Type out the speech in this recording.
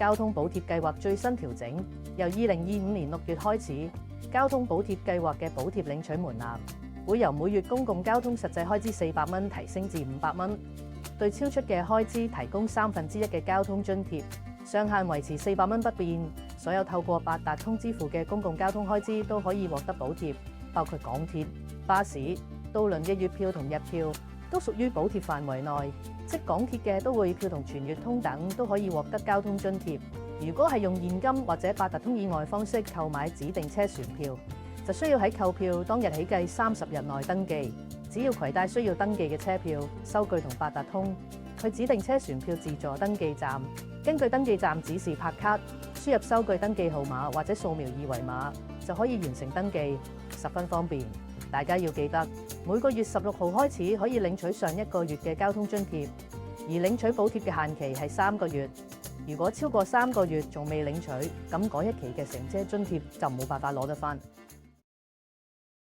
交通補貼計劃最新調整，由2025年6月開始，交通補貼計劃嘅補貼領取門檻會由每月公共交通實際開支400蚊提升至500蚊，對超出嘅開支提供1/3嘅交通津貼，上限維持400蚊不變。所有透過八達通支付嘅公共交通開支都可以獲得補貼，包括港鐵、巴士、渡輪嘅月票同日票都屬於補貼範圍內，即港鐵嘅都會票同全月通等都可以獲得交通津貼。如果係用現金或者八達通以外方式購買指定車船票，就需要喺購票當日起計30日內登記。只要攜帶需要登記嘅車票、收據同八達通，去指定車船票自助登記站，根據登記站指示拍卡，輸入收據登記號碼或者掃描二維碼，就可以完成登記，十分方便。大家要記得，每個月16號開始可以領取上一個月嘅交通津貼，而領取補貼嘅限期係3個月。如果超過3個月仲未領取，咁嗰一期嘅乘車津貼就冇辦法攞得返。